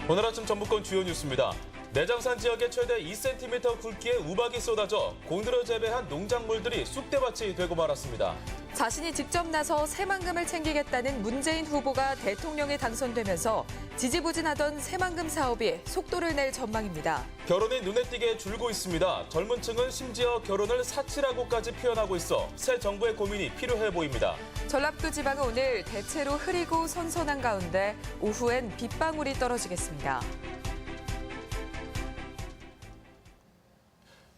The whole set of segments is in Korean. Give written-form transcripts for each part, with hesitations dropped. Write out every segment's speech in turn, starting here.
오늘 아침 전북권 주요 뉴스입니다. 내장산 지역에 최대 2cm 굵기의 우박이 쏟아져 공들여 재배한 농작물들이 쑥대밭이 되고 말았습니다. 자신이 직접 나서 새만금을 챙기겠다는 문재인 후보가 대통령에 당선되면서 지지부진하던 새만금 사업이 속도를 낼 전망입니다. 결혼이 눈에 띄게 줄고 있습니다. 젊은 층은 심지어 결혼을 사치라고까지 표현하고 있어 새 정부의 고민이 필요해 보입니다. 전라북도 지방은 오늘 대체로 흐리고 선선한 가운데 오후엔 빗방울이 떨어지겠습니다.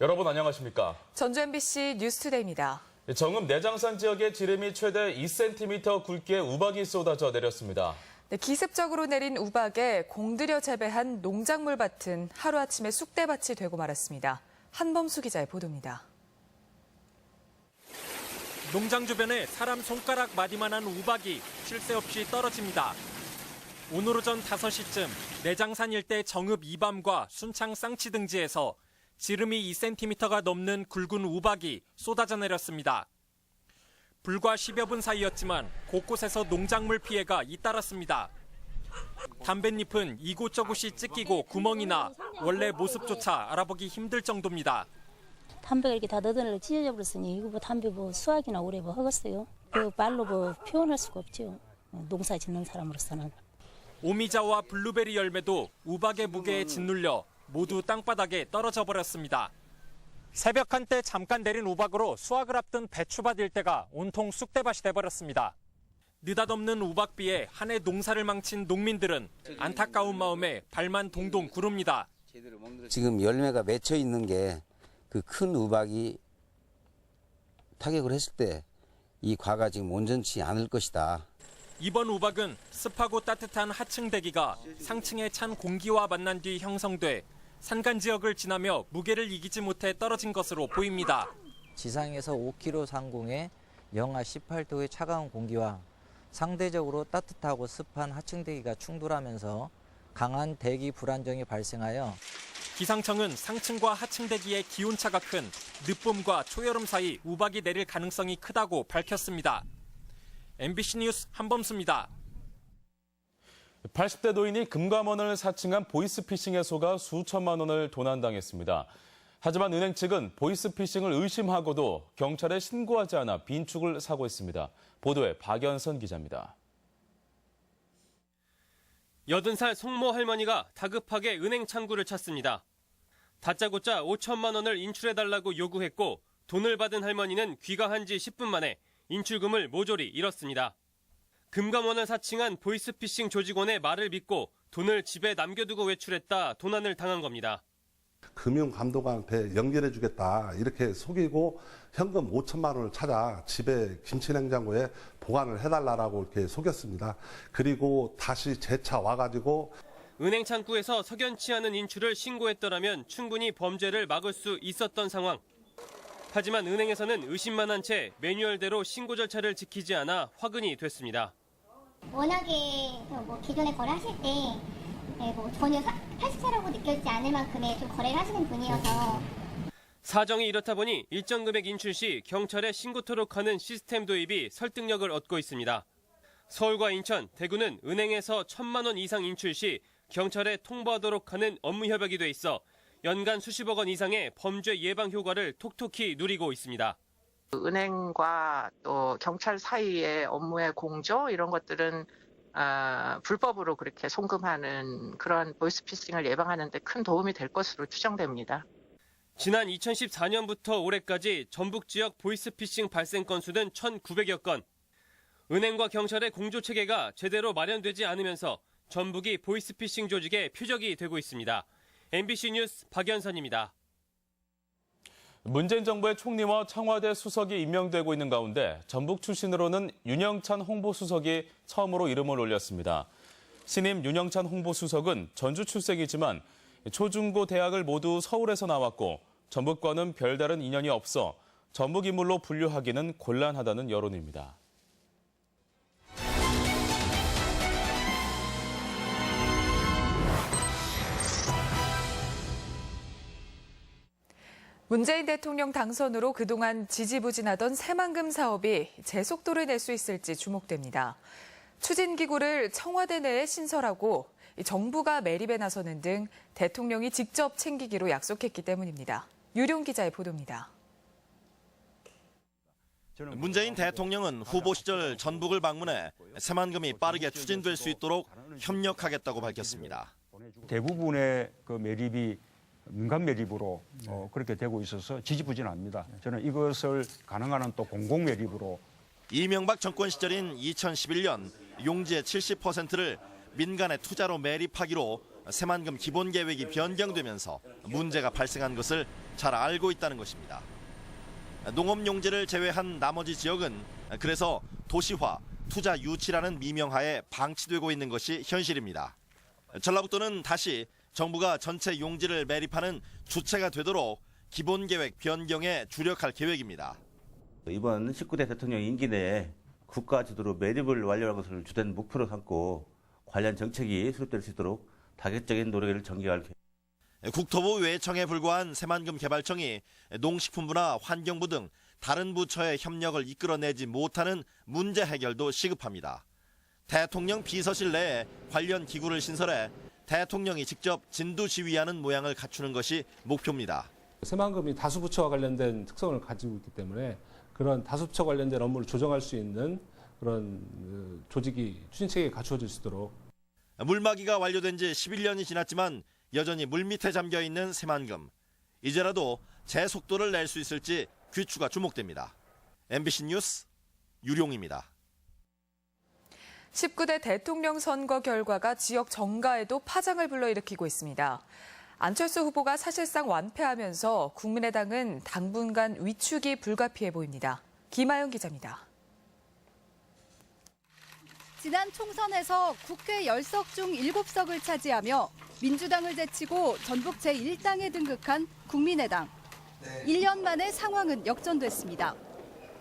여러분 안녕하십니까? 전주 MBC 뉴스투데이입니다. 정읍 내장산 지역의 지름이 최대 2cm 굵기의 우박이 쏟아져 내렸습니다. 네, 기습적으로 내린 우박에 공들여 재배한 농작물밭은 하루아침에 쑥대밭이 되고 말았습니다. 한범수 기자의 보도입니다. 농장 주변에 사람 손가락 마디만한 우박이 쉴 새 없이 떨어집니다. 오늘 오전 5시쯤 내장산 일대 정읍 이밤과 순창 쌍치 등지에서 지름이 2cm가 넘는 굵은 우박이 쏟아져 내렸습니다. 불과 10여 분 사이였지만 곳곳에서 농작물 피해가 잇따랐습니다. 담뱃잎은 이곳저곳이 찢기고 구멍이 나 원래 모습조차 알아보기 힘들 정도입니다. 담배가 이렇게 다 너덜너덜 찢어져 버렸으니 이거 뭐 담배 뭐 수확이나 오래 뭐 하겠어요? 그 말로 뭐 표현할 수가 없죠. 농사 짓는 사람으로서는. 오미자와 블루베리 열매도 우박의 무게에 짓눌려 모두 땅바닥에 떨어져 버렸습니다. 새벽 한때 잠깐 내린 우박으로 수확을 앞둔 배추밭 일대가 온통 쑥대밭이 돼버렸습니다. 느닷없는 우박비에 한 해 농사를 망친 농민들은 안타까운 마음에 발만 동동 구릅니다. 지금 열매가 맺혀 있는 게 그 큰 우박이 타격을 했을 때 이 과가 지금 온전치 않을 것이다. 이번 우박은 습하고 따뜻한 하층 대기가 상층의 찬 공기와 만난 뒤 형성돼 산간 지역을 지나며 무게를 이기지 못해 떨어진 것으로 보입니다. 지상에서 5km 상공에 영하 18도의 차가운 공기와 상대적으로 따뜻하고 습한 하층 대기가 충돌하면서 강한 대기 불안정이 발생하여 기상청은 상층과 하층 대기의 기온차가 큰 늦봄과 초여름 사이 우박이 내릴 가능성이 크다고 밝혔습니다. MBC 뉴스 한범수입니다. 80대 노인이 금감원을 사칭한 보이스피싱에 속아 수천만 원을 도난당했습니다. 하지만 은행 측은 보이스피싱을 의심하고도 경찰에 신고하지 않아 빈축을 사고 있습니다. 보도에 박연선 기자입니다. 80살 송모 할머니가 다급하게 은행 창구를 찾습니다. 다짜고짜 5천만 원을 인출해달라고 요구했고 돈을 받은 할머니는 귀가한 지 10분 만에 인출금을 모조리 잃었습니다. 금감원을 사칭한 보이스피싱 조직원의 말을 믿고 돈을 집에 남겨두고 외출했다 도난을 당한 겁니다. 금융감독관한테 연결해주겠다 이렇게 속이고 현금 5천만 원을 찾아 집에 김치냉장고에 보관을 해달라고 이렇게 속였습니다. 그리고 다시 재차 와가지고 은행 창구에서 석연치 않은 인출을 신고했더라면 충분히 범죄를 막을 수 있었던 상황. 하지만 은행에서는 의심만한 채 매뉴얼대로 신고 절차를 지키지 않아 화근이 됐습니다. 워낙에 뭐 기존에 거래하실 때 뭐 전혀 탈세라고 느껴지지 않을 만큼의 좀 거래를 하시는 분이어서 사정이 이렇다 보니 일정 금액 인출 시 경찰에 신고토록 하는 시스템 도입이 설득력을 얻고 있습니다. 서울과 인천, 대구는 은행에서 1,000만 원 이상 인출 시 경찰에 통보하도록 하는 업무 협약이 돼 있어 연간 수십억 원 이상의 범죄 예방 효과를 톡톡히 누리고 있습니다. 은행과 또 경찰 사이의 업무의 공조 이런 것들은 불법으로 그렇게 송금하는 그런 보이스피싱을 예방하는 데 큰 도움이 될 것으로 추정됩니다. 지난 2014년부터 올해까지 전북 지역 보이스피싱 발생 건수는 1,900여 건. 은행과 경찰의 공조 체계가 제대로 마련되지 않으면서 전북이 보이스피싱 조직의 표적이 되고 있습니다. MBC 뉴스 박연선입니다. 문재인 정부의 총리와 청와대 수석이 임명되고 있는 가운데 전북 출신으로는 윤영찬 홍보수석이 처음으로 이름을 올렸습니다. 신임 윤영찬 홍보수석은 전주 출생이지만 초중고 대학을 모두 서울에서 나왔고 전북과는 별다른 인연이 없어 전북 인물로 분류하기는 곤란하다는 여론입니다. 문재인 대통령 당선으로 그동안 지지부진하던 새만금 사업이 재속도를 낼 수 있을지 주목됩니다. 추진기구를 청와대 내에 신설하고 정부가 매립에 나서는 등 대통령이 직접 챙기기로 약속했기 때문입니다. 유룡 기자의 보도입니다. 문재인 대통령은 후보 시절 전북을 방문해 새만금이 빠르게 추진될 수 있도록 협력하겠다고 밝혔습니다. 대부분의 그 매립이 민간 매립으로 그렇게 되고 있어서 지지부진합니다. 저는 이것을 가능한 한 또 공공 매립으로. 이명박 정권 시절인 2011년 용지의 70%를 민간의 투자로 매립하기로 새만금 기본 계획이 변경되면서 문제가 발생한 것을 잘 알고 있다는 것입니다. 농업 용지를 제외한 나머지 지역은 그래서 도시화, 투자 유치라는 미명하에 방치되고 있는 것이 현실입니다. 전라북도는 다시 정부가 전체 용지를 매립하는 주체가 되도록 기본 계획 변경에 주력할 계획입니다. 이번 19대 대통령 임기 내에 국가 주도로 매립을 완료하는 것을 주된 목표로 삼고 관련 정책이 수립될 수 있도록 다각적인 노력을 전개할 계획입니다. 국토부 외청에 불과한 새만금 개발청이 농식품부나 환경부 등 다른 부처의 협력을 이끌어내지 못하는 문제 해결도 시급합니다. 대통령 비서실 내에 관련 기구를 신설해 대통령이 직접 진두지휘하는 모양을 갖추는 것이 목표입니다. 새만금이 다수부처와 관련된 특성을 가지고 있기 때문에 그런 다수부처 관련된 업무를 조정할 수 있는 그런 조직이 추진체계가 갖추어질 수 있도록. 물막이가 완료된 지 11년이 지났지만 여전히 물밑에 잠겨 있는 새만금. 이제라도 제속도를 낼 수 있을지 귀추가 주목됩니다. MBC 뉴스 유룡입니다. 19대 대통령 선거 결과가 지역 정가에도 파장을 불러일으키고 있습니다. 안철수 후보가 사실상 완패하면서 국민의당은 당분간 위축이 불가피해 보입니다. 김아영 기자입니다. 지난 총선에서 국회 10석 중 7석을 차지하며 민주당을 제치고 전북 제1당에 등극한 국민의당. 1년 만에 상황은 역전됐습니다.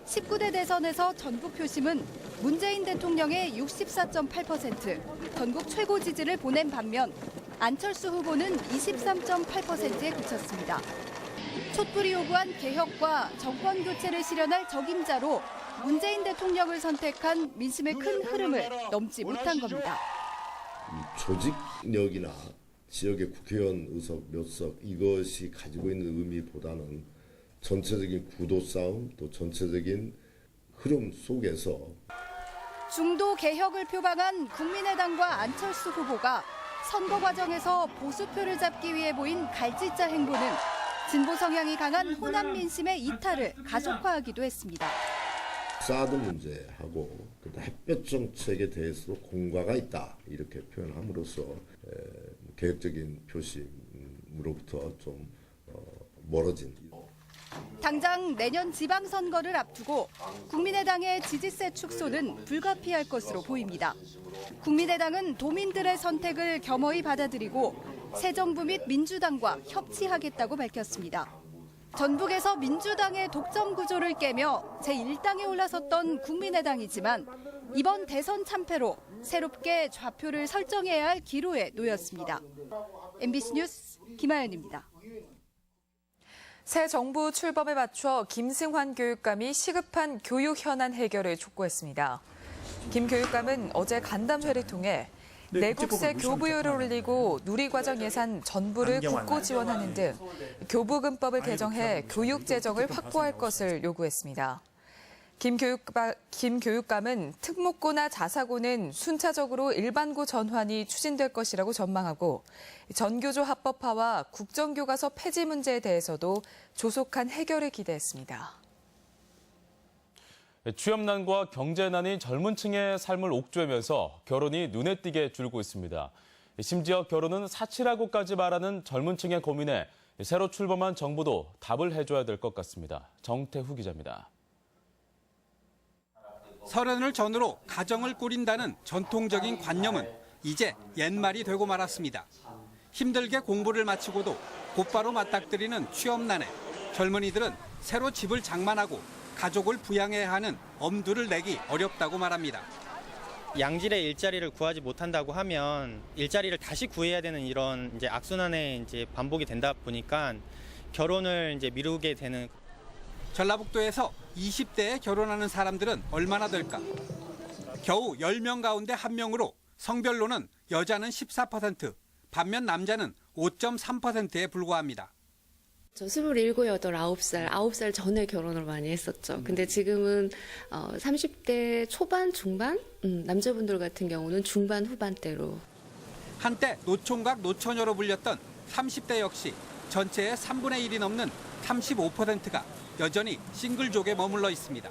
19대 대선에서 전북 표심은 문재인 대통령의 64.8%, 전국 최고 지지를 보낸 반면 안철수 후보는 23.8%에 그쳤습니다. 촛불이 요구한 개혁과 정권 교체를 실현할 적임자로 문재인 대통령을 선택한 민심의 큰 흐름을 넘지 못한 겁니다. 조직력이나 지역의 국회의원 의석 몇 석 이것이 가지고 있는 의미보다는 전체적인 구도 싸움 또 전체적인 흐름 속에서 중도 개혁을 표방한 국민의당과 안철수 후보가 선거 과정에서 보수표를 잡기 위해 보인 갈짓자 행보는 진보 성향이 강한 호남 민심의 이탈을 가속화하기도 했습니다. 사드 문제하고 햇볕 정책에 대해서도 공과가 있다 이렇게 표현함으로써 개혁적인 표심으로부터 좀 멀어진. 당장 내년 지방선거를 앞두고 국민의당의 지지세 축소는 불가피할 것으로 보입니다. 국민의당은 도민들의 선택을 겸허히 받아들이고 새 정부 및 민주당과 협치하겠다고 밝혔습니다. 전북에서 민주당의 독점 구조를 깨며 제1당에 올라섰던 국민의당이지만 이번 대선 참패로 새롭게 좌표를 설정해야 할 기로에 놓였습니다. MBC 뉴스 김아연입니다. 새 정부 출범에 맞춰 김승환 교육감이 시급한 교육 현안 해결을 촉구했습니다. 김 교육감은 어제 간담회를 통해 내국세 교부율을 올리고 누리과정 예산 전부를 국고 지원하는 등 교부금법을 개정해 교육 재정을 확보할 것을 요구했습니다. 김 교육감은 특목고나 자사고는 순차적으로 일반고 전환이 추진될 것이라고 전망하고 전교조 합법화와 국정교과서 폐지 문제에 대해서도 조속한 해결을 기대했습니다. 취업난과 경제난이 젊은 층의 삶을 옥죄면서 결혼이 눈에 띄게 줄고 있습니다. 심지어 결혼은 사치라고까지 말하는 젊은 층의 고민에 새로 출범한 정부도 답을 해줘야 될 것 같습니다. 정태후 기자입니다. 서른을 전후로 가정을 꾸린다는 전통적인 관념은 이제 옛말이 되고 말았습니다. 힘들게 공부를 마치고도 곧바로 맞닥뜨리는 취업난에 젊은이들은 새로 집을 장만하고 가족을 부양해야 하는 엄두를 내기 어렵다고 말합니다. 양질의 일자리를 구하지 못한다고 하면 일자리를 다시 구해야 되는 이런 이제 악순환의 이제 반복이 된다 보니까 결혼을 이제 미루게 되는. 전라북도에서 20대에 결혼하는 사람들은 얼마나 될까? 겨우 10명 가운데 1명으로 성별로는 여자는 14%, 반면 남자는 5.3%에 불과합니다. 저 27, 8, 9살 전에 결혼을 많이 했었죠. 근데 지금은 30대 초반, 중반? 남자분들 같은 경우는 중반, 후반대로. 한때 노총각, 노처녀로 불렸던 30대 역시 전체의 3분의 1이 넘는 35%가 여전히 싱글족에 머물러 있습니다.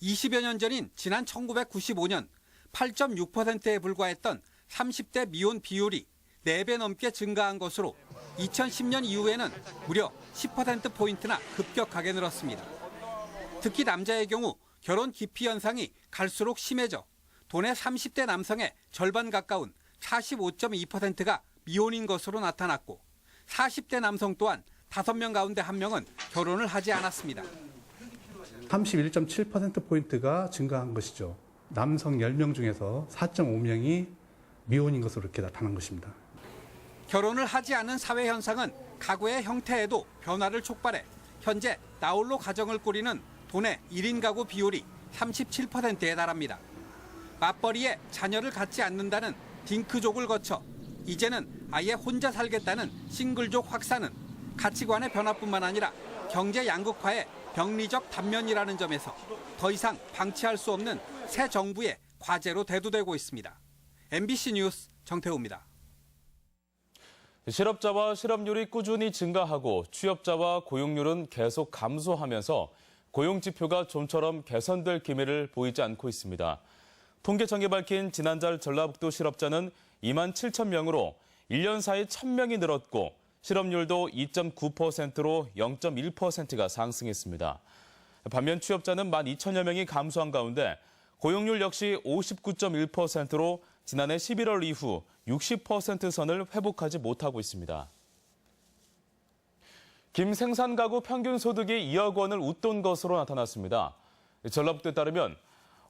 20여 년 전인 지난 1995년 8.6%에 불과했던 30대 미혼 비율이 4배 넘게 증가한 것으로 2010년 이후에는 무려 10%포인트나 급격하게 늘었습니다. 특히 남자의 경우 결혼 기피 현상이 갈수록 심해져 도내 30대 남성의 절반 가까운 45.2%가 미혼인 것으로 나타났고 40대 남성 또한 5명 가운데 1명은 결혼을 하지 않았습니다. 31.7%포인트가 증가한 것이죠. 남성 10명 중에서 4.5명이 미혼인 것으로 이렇게 나타난 것입니다. 결혼을 하지 않은 사회 현상은 가구의 형태에도 변화를 촉발해 현재 나홀로 가정을 꾸리는 도내 1인 가구 비율이 37%에 달합니다. 맞벌이에 자녀를 갖지 않는다는 딩크족을 거쳐 이제는 아예 혼자 살겠다는 싱글족 확산은 가치관의 변화뿐만 아니라 경제 양극화의 병리적 단면이라는 점에서 더 이상 방치할 수 없는 새 정부의 과제로 대두되고 있습니다. MBC 뉴스 정태우입니다. 실업자와 실업률이 꾸준히 증가하고 취업자와 고용률은 계속 감소하면서 고용 지표가 좀처럼 개선될 기미를 보이지 않고 있습니다. 통계청이 밝힌 지난달 전라북도 실업자는 2만 7천 명으로 1년 사이 1,000명이 늘었고 실업률도 2.9%로 0.1%가 상승했습니다. 반면 취업자는 1만 2천여 명이 감소한 가운데 고용률 역시 59.1%로 지난해 11월 이후 60% 선을 회복하지 못하고 있습니다. 김생산 가구 평균 소득이 2억 원을 웃돈 것으로 나타났습니다. 전라북도에 따르면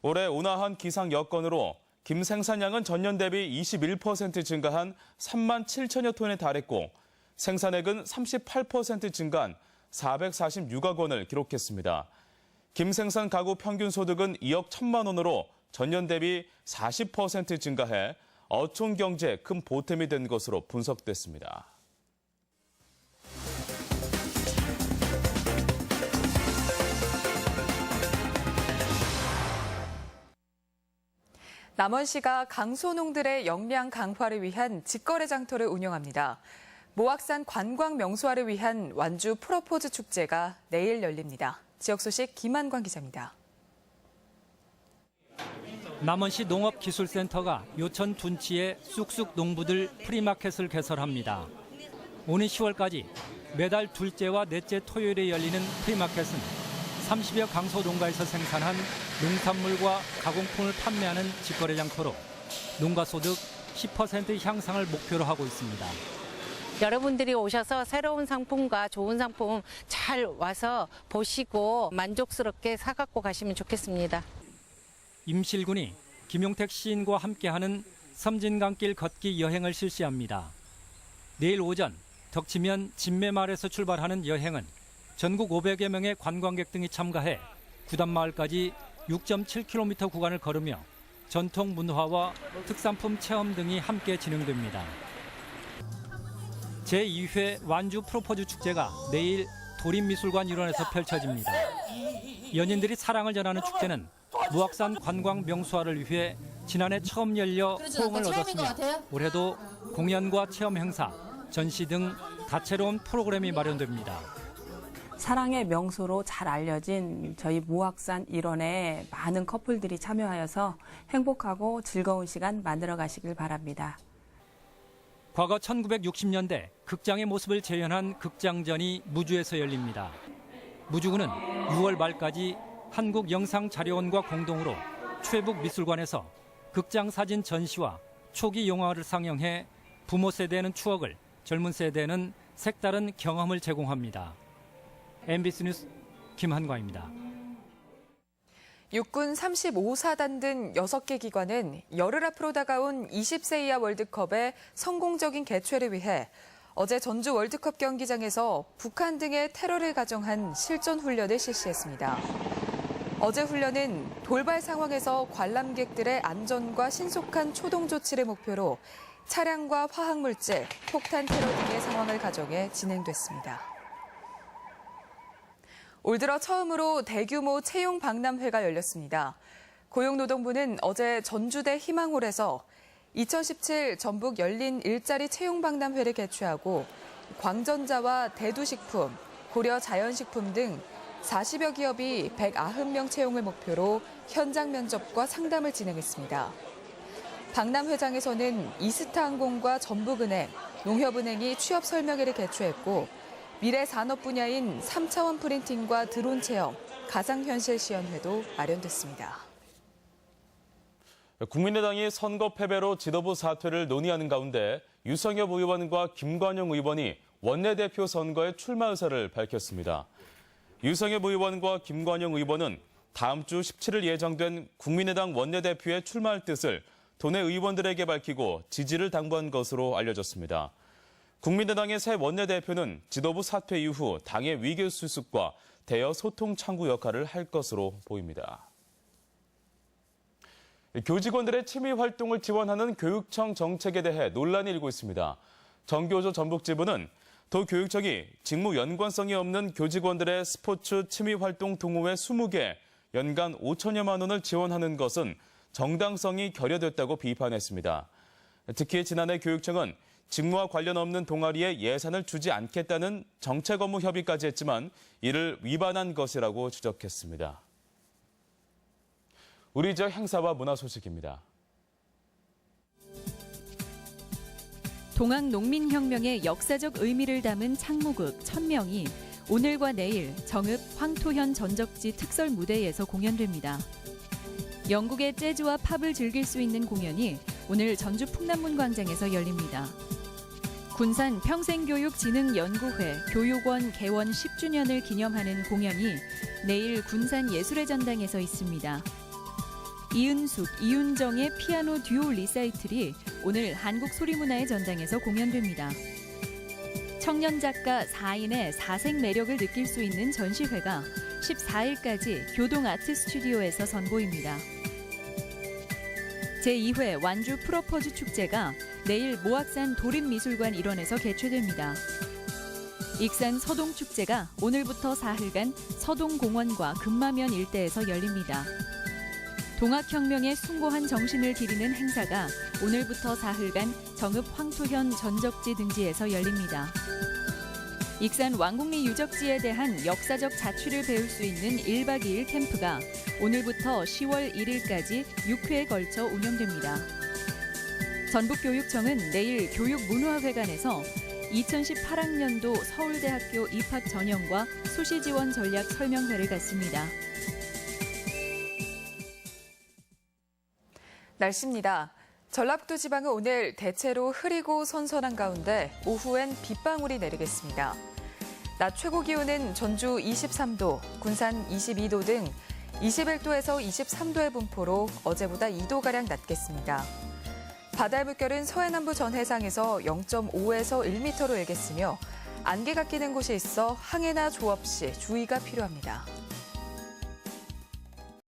올해 온화한 기상 여건으로 김생산량은 전년 대비 21% 증가한 3만 7천여 톤에 달했고 생산액은 38% 증가한 446억 원을 기록했습니다. 김생산 가구 평균 소득은 2억 1천만 원으로 전년 대비 40% 증가해 어촌 경제에 큰 보탬이 된 것으로 분석됐습니다. 남원시가 강소농들의 역량 강화를 위한 직거래 장터를 운영합니다. 모악산 관광 명소화를 위한 완주 프로포즈 축제가 내일 열립니다. 지역 소식 김한광 기자입니다. 남원시 농업기술센터가 요천 둔치에 쑥쑥 농부들 프리마켓을 개설합니다. 오는 10월까지 매달 둘째와 넷째 토요일에 열리는 프리마켓은 30여 강소 농가에서 생산한 농산물과 가공품을 판매하는 직거래 장터로 농가 소득 10% 향상을 목표로 하고 있습니다. 여러분들이 오셔서 새로운 상품과 좋은 상품 잘 와서 보시고 만족스럽게 사갖고 가시면 좋겠습니다. 임실군이 김용택 시인과 함께하는 섬진강길 걷기 여행을 실시합니다. 내일 오전 덕치면 진매마을에서 출발하는 여행은 전국 500여 명의 관광객 등이 참가해 구단마을까지 6.7km 구간을 걸으며 전통 문화와 특산품 체험 등이 함께 진행됩니다. 제2회 완주 프로포즈 축제가 내일 도림미술관 일원에서 펼쳐집니다. 연인들이 사랑을 전하는 축제는 무악산 관광 명소화를 위해 지난해 처음 열려 호응을 얻었으며 올해도 공연과 체험 행사, 전시 등 다채로운 프로그램이 마련됩니다. 사랑의 명소로 잘 알려진 저희 무악산 일원에 많은 커플들이 참여하여서 행복하고 즐거운 시간 만들어 가시길 바랍니다. 과거 1960년대 극장의 모습을 재현한 극장전이 무주에서 열립니다. 무주군은 6월 말까지 한국영상자료원과 공동으로 최북미술관에서 극장 사진 전시와 초기 영화를 상영해 부모 세대는 추억을, 젊은 세대는 색다른 경험을 제공합니다. MBC 뉴스 김한광입니다. 육군 35사단 등 6개 기관은 열흘 앞으로 다가온 20세 이하 월드컵의 성공적인 개최를 위해 어제 전주 월드컵 경기장에서 북한 등의 테러를 가정한 실전 훈련을 실시했습니다. 어제 훈련은 돌발 상황에서 관람객들의 안전과 신속한 초동 조치를 목표로 차량과 화학물질, 폭탄 테러 등의 상황을 가정해 진행됐습니다. 올 들어 처음으로 대규모 채용 박람회가 열렸습니다. 고용노동부는 어제 전주대 희망홀에서 2017 전북 열린 일자리 채용 박람회를 개최하고 광전자와 대두식품, 고려자연식품 등 40여 기업이 190명 채용을 목표로 현장 면접과 상담을 진행했습니다. 박람회장에서는 이스타항공과 전북은행, 농협은행이 취업 설명회를 개최했고 미래 산업 분야인 3차원 프린팅과 드론 체험, 가상현실 시연회도 마련됐습니다. 국민의당이 선거 패배로 지도부 사퇴를 논의하는 가운데 유성엽 의원과 김관영 의원이 원내대표 선거에 출마 의사를 밝혔습니다. 유성엽 의원과 김관영 의원은 다음 주 17일 예정된 국민의당 원내대표에 출마할 뜻을 도내 의원들에게 밝히고 지지를 당부한 것으로 알려졌습니다. 국민의당의 새 원내대표는 지도부 사퇴 이후 당의 위기 수습과 대여 소통 창구 역할을 할 것으로 보입니다. 교직원들의 취미 활동을 지원하는 교육청 정책에 대해 논란이 일고 있습니다. 정교조 전북지부는 도교육청이 직무 연관성이 없는 교직원들의 스포츠 취미 활동 동호회 20개 연간 5천여만 원을 지원하는 것은 정당성이 결여됐다고 비판했습니다. 특히 지난해 교육청은 직무와 관련 없는 동아리에 예산을 주지 않겠다는 정책 업무 협의까지 했지만 이를 위반한 것이라고 지적했습니다. 우리 지역 행사와 문화 소식입니다. 동학농민혁명의 역사적 의미를 담은 창무극 천명이 오늘과 내일 정읍 황토현 전적지 특설 무대에서 공연됩니다. 영국의 재즈와 팝을 즐길 수 있는 공연이 오늘 전주 풍남문광장에서 열립니다. 군산 평생교육진흥연구회 교육원 개원 10주년을 기념하는 공연이 내일 군산 예술의 전당에서 있습니다. 이은숙, 이윤정의 피아노 듀오 리사이틀이 오늘 한국소리문화의 전당에서 공연됩니다. 청년 작가 4인의 사색 매력을 느낄 수 있는 전시회가 14일까지 교동아트스튜디오에서 선보입니다. 제2회 완주 프로포즈 축제가 내일 모악산 도립미술관 일원에서 개최됩니다. 익산 서동축제가 오늘부터 사흘간 서동공원과 금마면 일대에서 열립니다. 동학혁명에 숭고한 정신을 기리는 행사가 오늘부터 사흘간 정읍 황토현 전적지 등지에서 열립니다. 익산 왕곡리 유적지에 대한 역사적 자취를 배울 수 있는 1박 2일 캠프가 오늘부터 10월 1일까지 6회에 걸쳐 운영됩니다. 전북교육청은 내일 교육문화회관에서 2018학년도 서울대학교 입학 전형과 수시 지원 전략 설명회를 갖습니다. 날씨입니다. 전라북도 지방은 오늘 대체로 흐리고 선선한 가운데 오후엔 빗방울이 내리겠습니다. 낮 최고 기온은 전주 23도, 군산 22도 등 21도에서 23도의 분포로 어제보다 2도가량 낮겠습니다. 바다의 물결은 서해남부 전 해상에서 0.5에서 1m로 일겠으며 안개가 끼는 곳이 있어 항해나 조업 시 주의가 필요합니다.